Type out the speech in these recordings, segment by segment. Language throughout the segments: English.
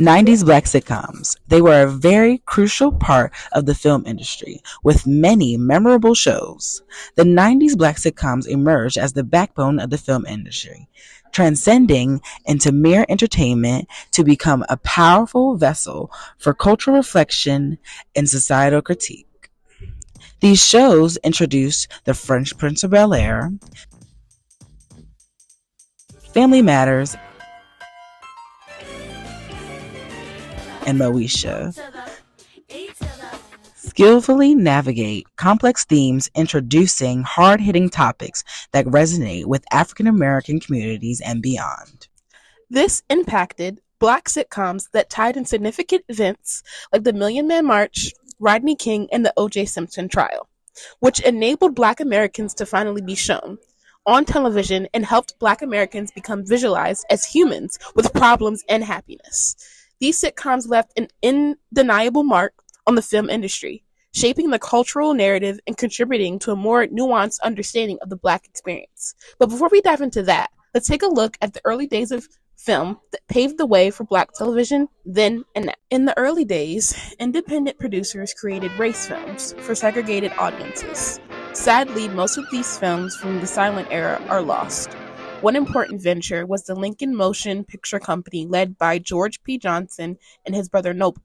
90s black sitcoms. They were a very crucial part of the film industry, with many memorable shows. The 90s black sitcoms emerged as the backbone of the film industry, transcending into mere entertainment to become a powerful vessel for cultural reflection and societal critique. These shows introduced The French Prince of Bel-Air, Family Matters, and Moesha. Skillfully navigate complex themes, introducing hard-hitting topics that resonate with African American communities and beyond. This impacted black sitcoms that tied in significant events like the Million Man March, Rodney King, and the O.J. Simpson trial, which enabled black Americans to finally be shown on television and helped black Americans become visualized as humans with problems and happiness. These sitcoms left an undeniable mark on the film industry, shaping the cultural narrative and contributing to a more nuanced understanding of the black experience. But before we dive into that, let's take a look at the early days of film that paved the way for black television then and now. In the early days, independent producers created race films for segregated audiences. Sadly, most of these films from the silent era are lost. One important venture was the Lincoln Motion Picture Company led by George P. Johnson and his brother Noble.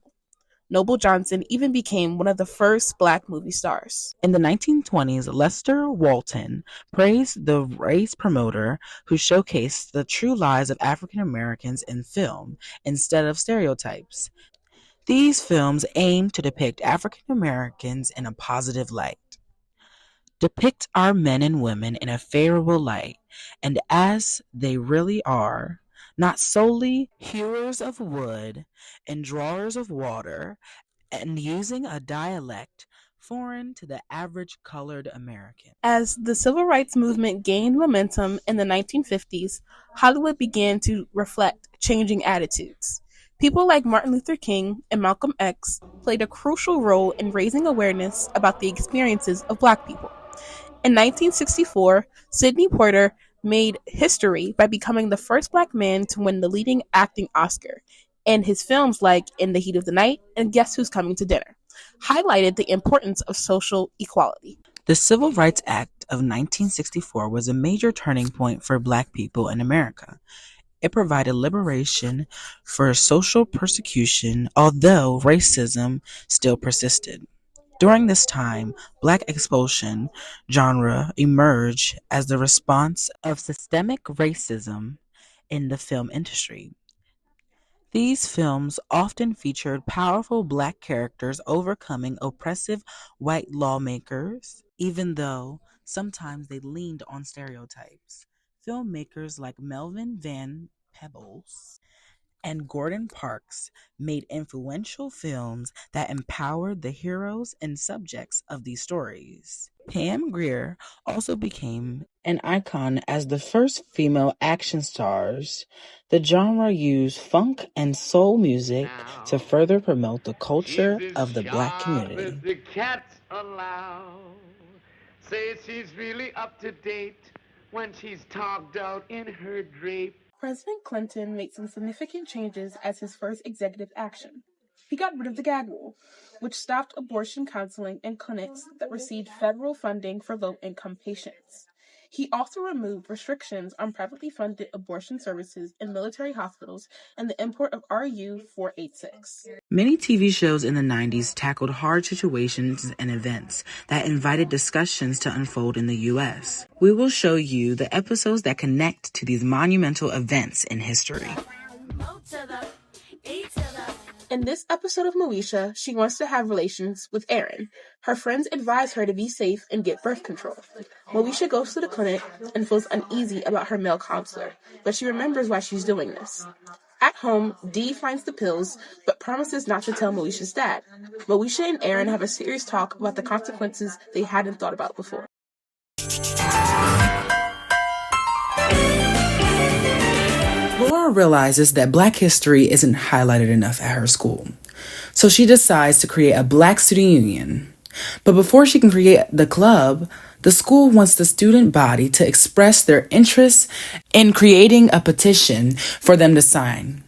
Noble Johnson even became one of the first black movie stars. In the 1920s, Lester Walton praised the race promoter who showcased the true lives of African Americans in film instead of stereotypes. These films aimed to depict African Americans in a positive light. Depict our men and women in a favorable light, and as they really are, not solely hewers of wood and drawers of water, and using a dialect foreign to the average colored American. As the civil rights movement gained momentum in the 1950s, Hollywood began to reflect changing attitudes. People like Martin Luther King and Malcolm X played a crucial role in raising awareness about the experiences of black people. In 1964, Sidney Poitier made history by becoming the first black man to win the leading acting Oscar, and his films like In the Heat of the Night and Guess Who's Coming to Dinner highlighted the importance of social equality. The Civil Rights Act of 1964 was a major turning point for black people in America. It provided liberation for social persecution, although racism still persisted. During this time, black expulsion genre emerged as the response of systemic racism in the film industry. These films often featured powerful black characters overcoming oppressive white lawmakers, even though sometimes they leaned on stereotypes. Filmmakers like Melvin Van Peebles and Gordon Parks made influential films that empowered the heroes and subjects of these stories. Pam Grier also became an icon as the first female action stars. The genre used funk and soul music to further promote the culture of the black community. The cats allow. Say she's really up to date when she's togged out in her drape. President Clinton made some significant changes as his first executive action. He got rid of the gag rule, which stopped abortion counseling in clinics that received federal funding for low-income patients. He also removed restrictions on privately funded abortion services in military hospitals and the import of RU-486. Many TV shows in the 90s tackled hard situations and events that invited discussions to unfold in the U.S. We will show you the episodes that connect to these monumental events in history. In this episode of Moesha, she wants to have relations with Aaron. Her friends advise her to be safe and get birth control. Moesha goes to the clinic and feels uneasy about her male counselor, but she remembers why she's doing this. At home, Dee finds the pills, but promises not to tell Moesha's dad. Moesha and Aaron have a serious talk about the consequences they hadn't thought about before. Laura realizes that black history isn't highlighted enough at her school, so she decides to create a black student union. But before she can create the club, the school wants the student body to express their interest in creating a petition for them to sign.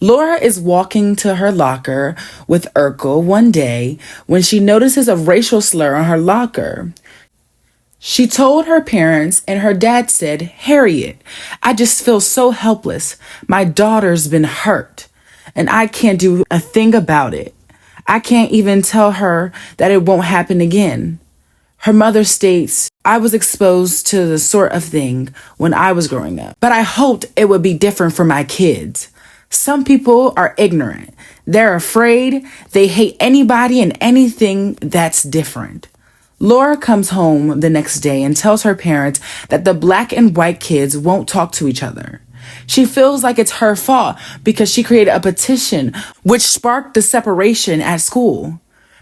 Laura is walking to her locker with Urkel one day when she notices a racial slur on her locker. She told her parents, and her dad said, "Harriet, I just feel so helpless. My daughter's been hurt, and I can't do a thing about it. I can't even tell her that it won't happen again." Her mother states, "I was exposed to the sort of thing when I was growing up, but I hoped it would be different for my kids. Some people are ignorant. They're afraid. They hate anybody and anything that's different." Laura comes home the next day and tells her parents that the black and white kids won't talk to each other. She feels like it's her fault because she created a petition which sparked the separation at school.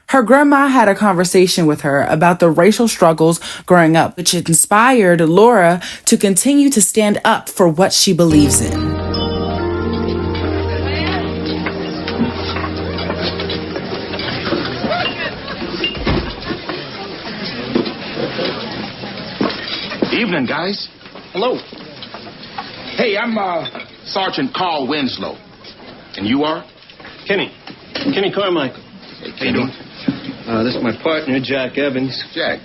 Her grandma had a conversation with her about the racial struggles growing up, which inspired Laura to continue to stand up for what she believes in. Evening, guys. Hello. Hey, I'm Sergeant Carl Winslow. And you are? Kenny Carmichael. Hey, Kenny. This is my partner, Jack Evans. Jack.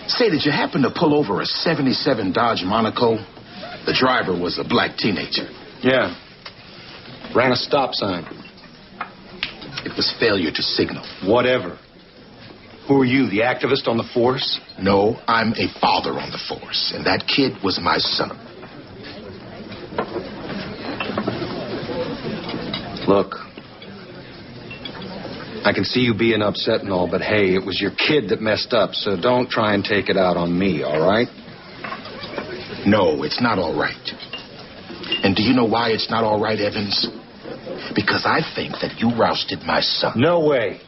Say, did you happen to pull over a 77 Dodge Monaco? The driver was a black teenager. Yeah. Ran a stop sign. It was failure to signal. Whatever. Who are you, the activist on the force? No, I'm a father on the force, and that kid was my son. Look, I can see you being upset and all, but hey, it was your kid that messed up, so don't try and take it out on me, all right? No, it's not all right. And do you know why it's not all right, Evans? Because I think that you rousted my son. No way.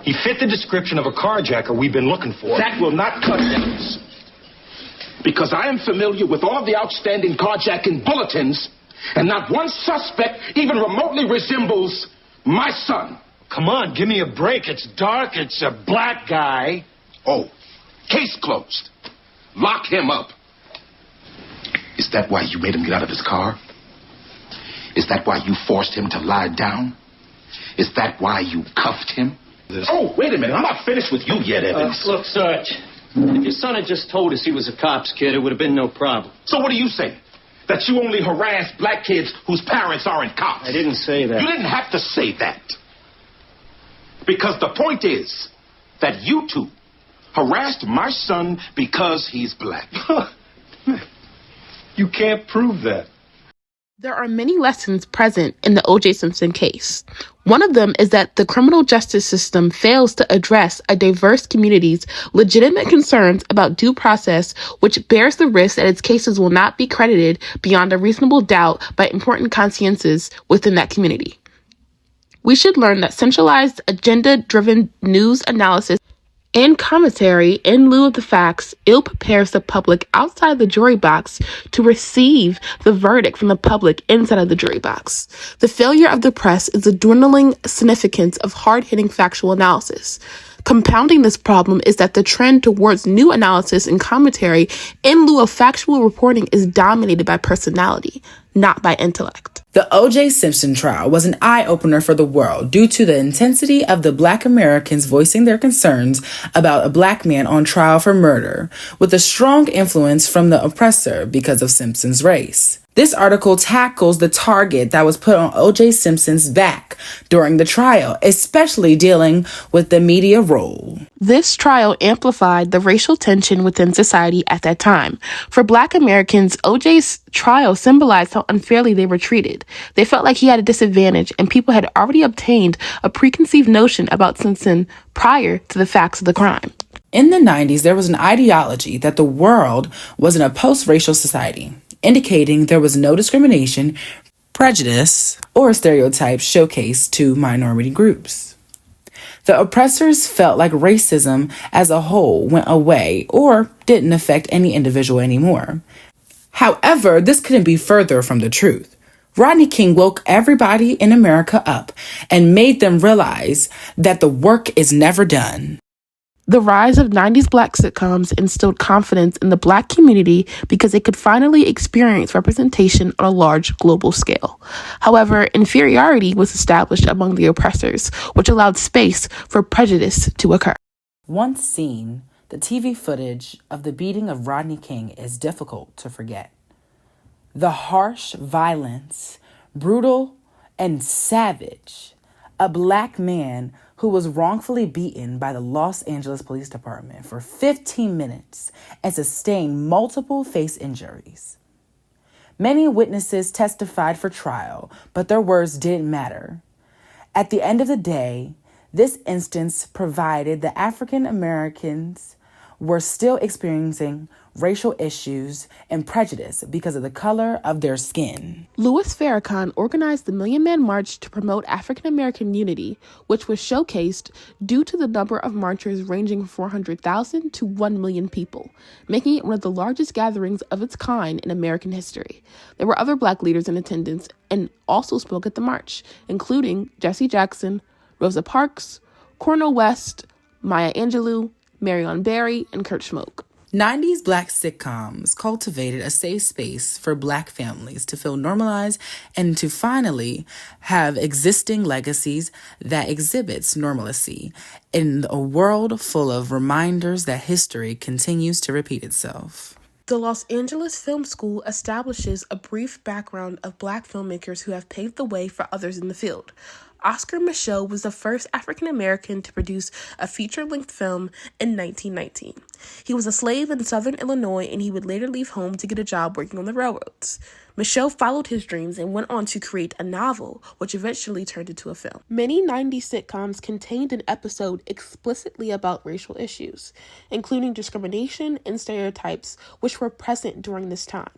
He fit the description of a carjacker we've been looking for. That will not cut Evans. Because I am familiar with all the outstanding carjacking bulletins, and not one suspect even remotely resembles my son. Come on, give me a break. It's dark. It's a black guy. Oh, case closed. Lock him up. Is that why you made him get out of his car? Is that why you forced him to lie down? Is that why you cuffed him? Oh, wait a minute. I'm not finished with you yet, Evans. Look, Sarge, if your son had just told us he was a cop's kid, it would have been no problem. So what do you say? That you only harass black kids whose parents aren't cops? I didn't say that. You didn't have to say that. Because the point is that you two harassed my son because he's black. You can't prove that. There are many lessons present in the O.J. Simpson case. One of them is that the criminal justice system fails to address a diverse community's legitimate concerns about due process, which bears the risk that its cases will not be credited beyond a reasonable doubt by important consciences within that community. We should learn that centralized, agenda-driven news analysis and commentary in lieu of the facts ill prepares the public outside the jury box to receive the verdict from the public inside of the jury box. The failure of the press is the dwindling significance of hard-hitting factual analysis. Compounding this problem is that the trend towards new analysis and commentary in lieu of factual reporting is dominated by personality, not by intellect. The O.J. Simpson trial was an eye-opener for the world due to the intensity of the Black Americans voicing their concerns about a Black man on trial for murder, with a strong influence from the oppressor because of Simpson's race. This article tackles the target that was put on O.J. Simpson's back during the trial, especially dealing with the media role. This trial amplified the racial tension within society at that time. For Black Americans, O.J.'s trial symbolized how unfairly they were treated. They felt like he had a disadvantage, and people had already obtained a preconceived notion about Simpson prior to the facts of the crime. In the 90s, there was an ideology that the world was in a post-racial society, indicating there was no discrimination, prejudice, or stereotypes showcased to minority groups. The oppressors felt like racism as a whole went away or didn't affect any individual anymore. However, this couldn't be further from the truth. Rodney King woke everybody in America up and made them realize that the work is never done. The rise of 90s black sitcoms instilled confidence in the black community because it could finally experience representation on a large global scale. However, inferiority was established among the oppressors, which allowed space for prejudice to occur. Once seen, the TV footage of the beating of Rodney King is difficult to forget. The harsh violence, brutal and savage. A black man who was wrongfully beaten by the Los Angeles Police Department for 15 minutes and sustained multiple face injuries. Many witnesses testified for trial, but their words didn't matter. At the end of the day, this instance provided that African Americans were still experiencing racial issues and prejudice because of the color of their skin. Louis Farrakhan organized the Million Man March to promote African American unity, which was showcased due to the number of marchers ranging from 400,000 to 1 million people, making it one of the largest gatherings of its kind in American history. There were other black leaders in attendance and also spoke at the march, including Jesse Jackson, Rosa Parks, Cornel West, Maya Angelou, Marion Barry, and Kurt Schmoke. 90s black sitcoms cultivated a safe space for black families to feel normalized and to finally have existing legacies that exhibits normalcy in a world full of reminders that history continues to repeat itself. The Los Angeles Film School establishes a brief background of black filmmakers who have paved the way for others in the field. Oscar Micheaux was the first African American to produce a feature-length film in 1919. He was a slave in southern Illinois, and he would later leave home to get a job working on the railroads. Micheaux followed his dreams and went on to create a novel, which eventually turned into a film. Many 90s sitcoms contained an episode explicitly about racial issues, including discrimination and stereotypes which were present during this time.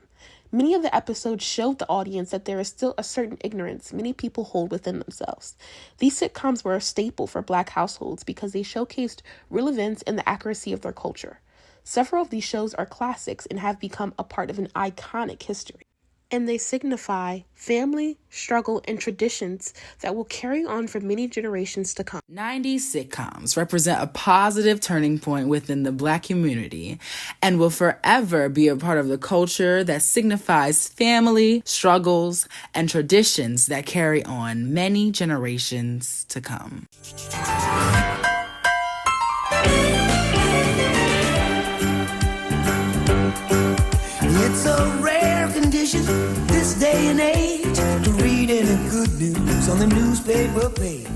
Many of the episodes showed the audience that there is still a certain ignorance many people hold within themselves. These sitcoms were a staple for black households because they showcased real events and the accuracy of their culture. Several of these shows are classics and have become a part of an iconic history. And they signify family, struggle, and traditions that will carry on for many generations to come. 90s sitcoms represent a positive turning point within the black community and will forever be a part of the culture that signifies family, struggles, and traditions that carry on many generations to come. It's a rare condition this day and age to read any good news on the newspaper page.